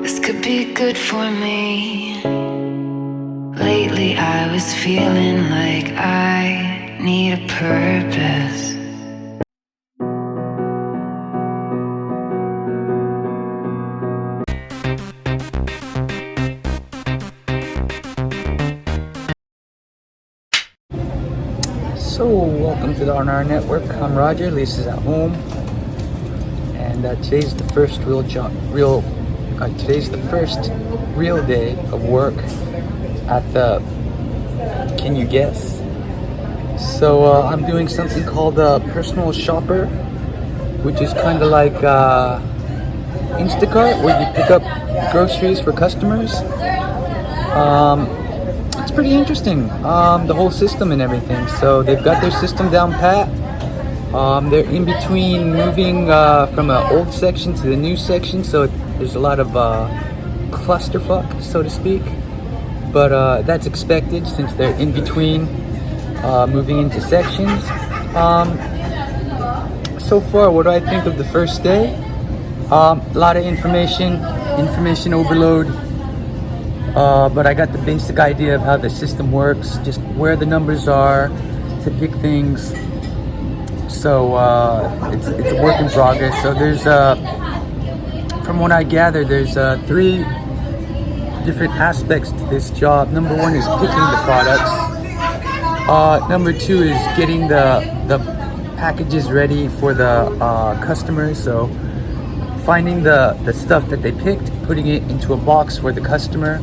This could be good for me. Lately I was feeling like I need a purpose. So, welcome to the R&R Network. I'm Roger. Lisa's at home, and today's the first real day of work at the. Can you guess? So, I'm doing something called a personal shopper, which is kind of like Instacart, where you pick up groceries for customers. It's pretty interesting, the whole system and everything. So they've got their system down pat. They're in between moving from an old section to the new section, so there's a lot of clusterfuck, so to speak. But that's expected since they're in between moving into sections. So far, what do I think of the first day? A lot of information overload. But I got the basic idea of how the system works, just where the numbers are to pick things. So it's a work in progress. So there's, from what I gather, there's 3 different aspects to this job. Number 1 is picking the products. Number 2 is getting the packages ready for the customers. So finding the stuff that they picked, putting it into a box for the customer.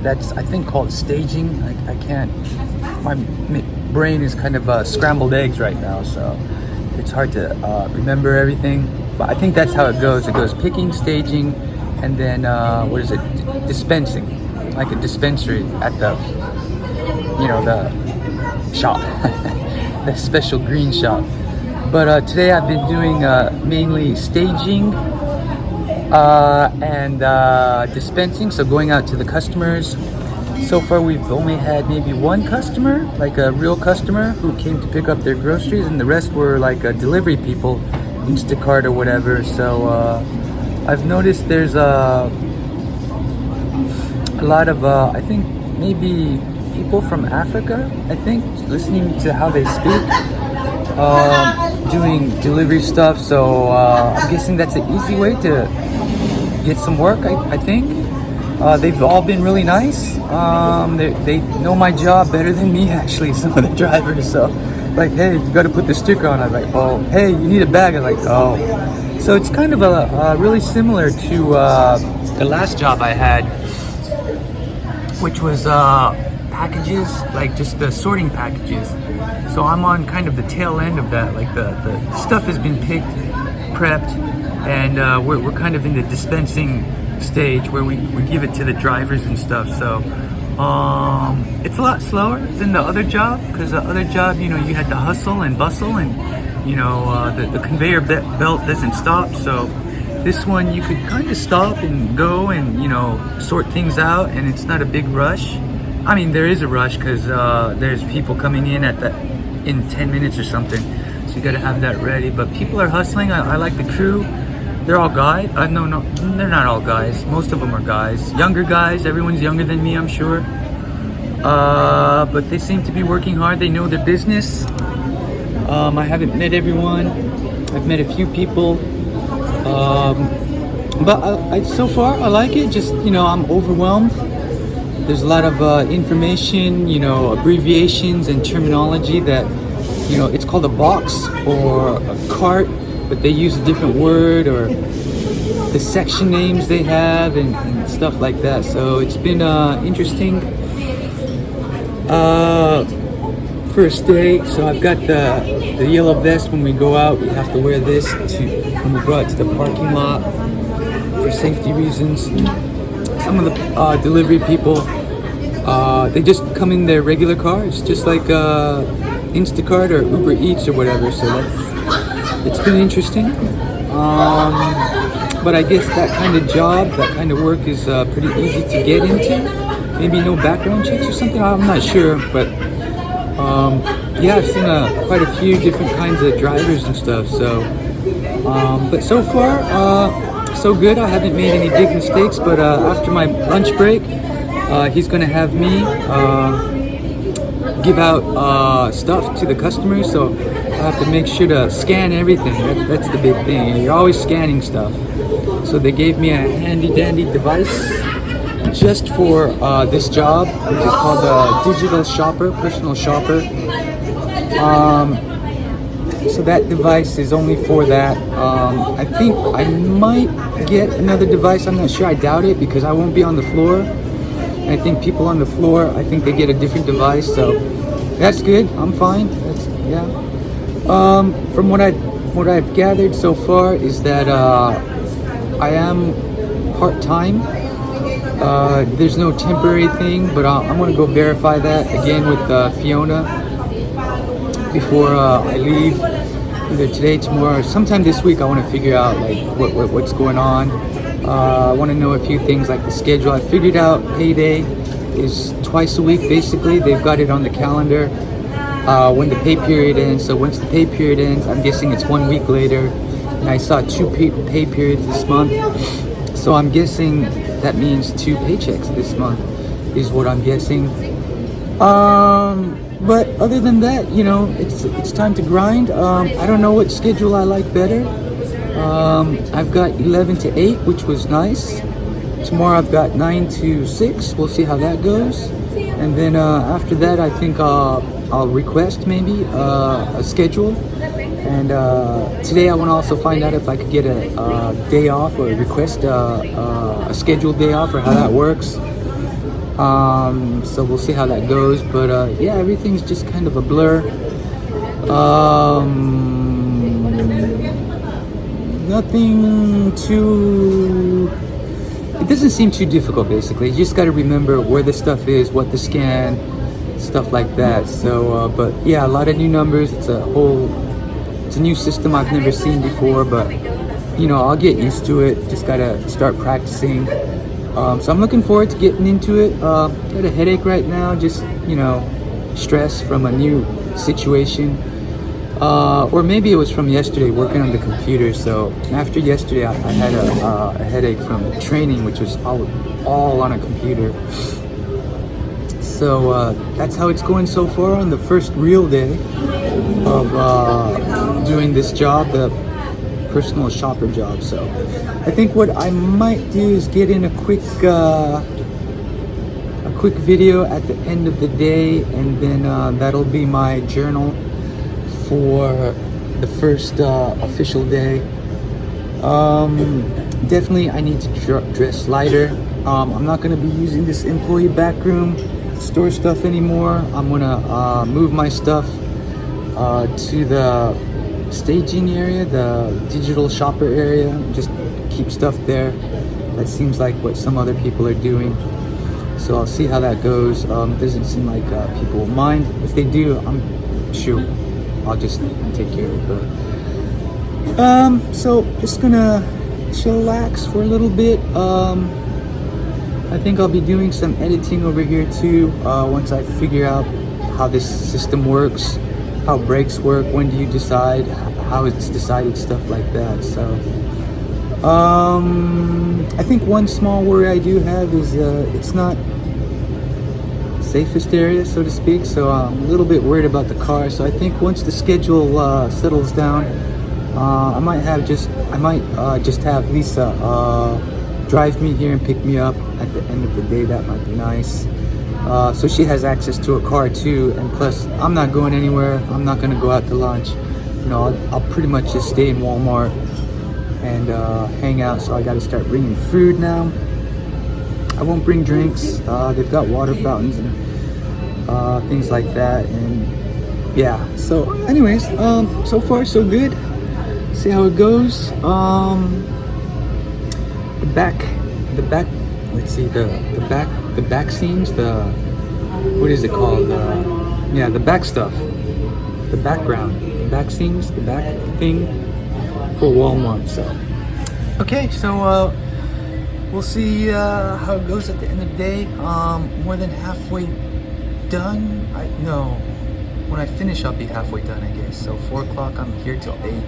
That's, I think, called staging. I can't, my brain is kind of scrambled eggs right now, so it's hard to remember everything. But I think that's how it goes. It goes picking, staging, and then, dispensing. Like a dispensary at the the shop, the special green shop. But today I've been doing mainly staging, and dispensing, so going out to the customers. So far we've only had maybe 1 customer, like a real customer who came to pick up their groceries, and the rest were like delivery people, Instacart or whatever. So I've noticed there's a lot of I think maybe people from Africa, I think, listening to how they speak, doing delivery stuff. So I'm guessing that's an easy way to get some work, I think. They've all been really nice. They know my job better than me, actually, some of the drivers. So, like, hey, you got to put the sticker on. I'm like, oh, hey, you need a bag. I'm like, oh. So it's kind of really similar to the last job I had, which was packages, like just the sorting packages. So I'm on kind of the tail end of that. Like the stuff has been picked, prepped, and we're kind of in the dispensing stage where we give it to the drivers and stuff. So it's a lot slower than the other job, because the other job, you had to hustle and bustle, and the conveyor belt doesn't stop. So this one you could kind of stop and go and sort things out, and it's not a big rush. I mean, there is a rush because there's people coming in in 10 minutes or something, so you got to have that ready. But people are hustling. I like the crew. They're all guys. No, they're not all guys. Most of them are guys. Younger guys. Everyone's younger than me, I'm sure. But they seem to be working hard. They know their business. I haven't met everyone. I've met a few people. But so far, I like it. Just, I'm overwhelmed. There's a lot of information, abbreviations and terminology that, it's called a box or a cart, but they use a different word, or the section names they have and stuff like that. So it's been interesting. First day, so I've got the yellow vest. When we go out, we have to wear this when we go out to the parking lot for safety reasons. Some of the delivery people, they just come in their regular cars, just like Instacart or Uber Eats or whatever. So it's been interesting. But I guess that kind of job, that kind of work is pretty easy to get into. Maybe no background checks or something, I'm not sure. But yeah, I've seen quite a few different kinds of drivers and stuff. So, but so far, so good. I haven't made any big mistakes, but after my lunch break, he's gonna have me give out stuff to the customers. So I have to make sure to scan everything. That's the big thing. You're always scanning stuff. So they gave me a handy dandy device just for this job, which is called a digital shopper, personal shopper. So that device is only for that. I think I might get another device. I'm not sure. I doubt it because I won't be on the floor. And I think people on the floor, I think they get a different device. So that's good. I'm fine. Yeah. From what I've gathered so far is that I am part-time. There's no temporary thing, but I'm gonna go verify that again with Fiona before I leave, either today, tomorrow, sometime this week. I want to figure out like what's going on. I want to know a few things like the schedule. I figured out payday is twice a week basically. They've got it on the calendar when the pay period ends. So once the pay period ends, I'm guessing it's 1 week later. And I saw 2 pay periods this month, so I'm guessing that means 2 paychecks this month is what I'm guessing. But other than that, you know, it's time to grind. I don't know what schedule I like better. I've got 11 to 8, which was nice. Tomorrow I've got 9 to 6. We'll see how that goes. And then after that, I think I'll request maybe a schedule. And today I want to also find out if I could get a day off or request a scheduled day off or how that works. So we'll see how that goes, but yeah, everything's just kind of a blur. Nothing too, it doesn't seem too difficult basically. You just got to remember where the stuff is, what to scan, stuff like that. So but yeah, a lot of new numbers. It's a new system I've never seen before, but you know, I'll get used to it. Just gotta start practicing. So I'm looking forward to getting into it. Got a headache right now, just, you know, stress from a new situation. Or maybe it was from yesterday working on the computer. So after yesterday, I had a headache from training, which was all on a computer. So that's how it's going so far on the first real day of doing this job, the personal shopper job. So I think what I might do is get in a quick video at the end of the day, and then that'll be my journal for the first official day. Definitely I need to dress lighter. I'm not going to be using this employee back room to store stuff anymore. I'm going to move my stuff to the staging area, the digital shopper area, just keep stuff there. That seems like what some other people are doing. So I'll see how that goes. It doesn't seem like people will mind. If they do, I'm sure I'll just take care of it. But so just gonna chillax for a little bit. I think I'll be doing some editing over here too, once I figure out how this system works, how brakes work, when do you decide, how it's decided, stuff like that. So I think one small worry I do have is it's not safest area, so to speak, so I'm a little bit worried about the car. So I think once the schedule settles down, I might just have Lisa drive me here and pick me up at the end of the day. That might be nice. So she has access to a car too, and plus I'm not going anywhere. I'm not going to go out to lunch. You know, I'll pretty much just stay in Walmart and hang out. So I got to start bringing food now. I won't bring drinks. They've got water fountains and things like that. And yeah, so anyways, so far so good. See how it goes. The back, let's see, the back scenes, what is it called? The back stuff, the background, the back scenes, the back thing for Walmart. So, okay, so we'll see how it goes at the end of the day. More than halfway done. When I finish, I'll be halfway done, I guess. So 4 o'clock, I'm here till 8.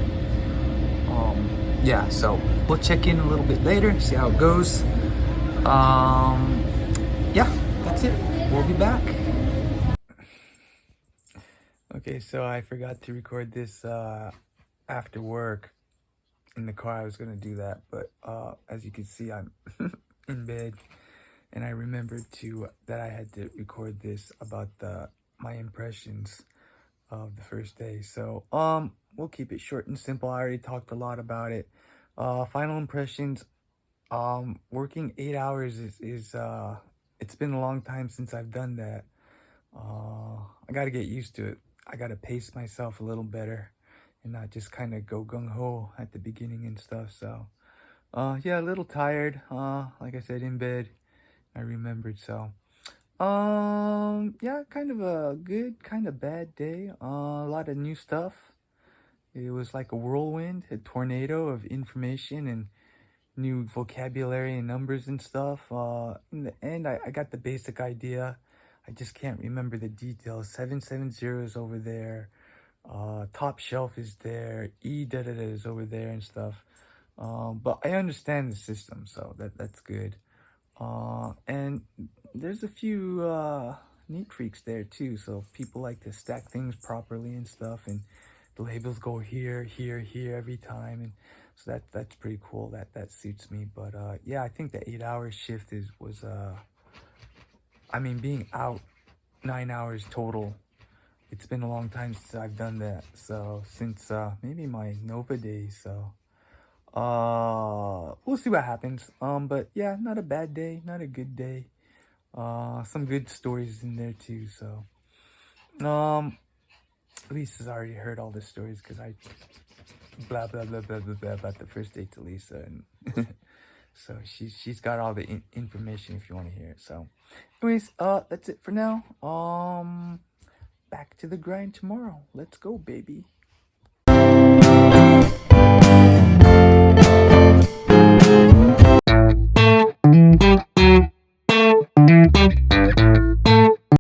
Yeah, so we'll check in a little bit later, see how it goes. Yeah, that's it. We'll be back. Okay, so I forgot to record this after work in the car. I was gonna do that, but as you can see, I'm in bed, and I remembered that I had to record this about my impressions of the first day. So we'll keep it short and simple. I already talked a lot about it. Final impressions. Working 8 hours is it's been a long time since I've done that. I got to get used to it. I got to pace myself a little better and not just kind of go gung ho at the beginning and stuff. So, yeah, a little tired. Like I said, in bed. I remembered. So, yeah, kind of a good, kind of bad day. A lot of new stuff. It was like a whirlwind, a tornado of information and new vocabulary and numbers and stuff. In the end, I got the basic idea. I just can't remember the details. 770 is over there. Top shelf is there. E da da da is over there and stuff. But I understand the system, so that's good. And there's a few neat freaks there too. So people like to stack things properly and stuff, and the labels go here, here, here every time, and so that's pretty cool. That suits me. But yeah, I think the 8 hour shift was I mean, being out 9 hours total. It's been a long time since I've done that. So since maybe my Nova days. So we'll see what happens. But yeah, not a bad day, not a good day. Some good stories in there too. So Lisa's already heard all the stories because I blah blah blah blah blah blah about the first date to Lisa, and so she's got all the information if you want to hear it. So, anyways, that's it for now. Back to the grind tomorrow. Let's go, baby.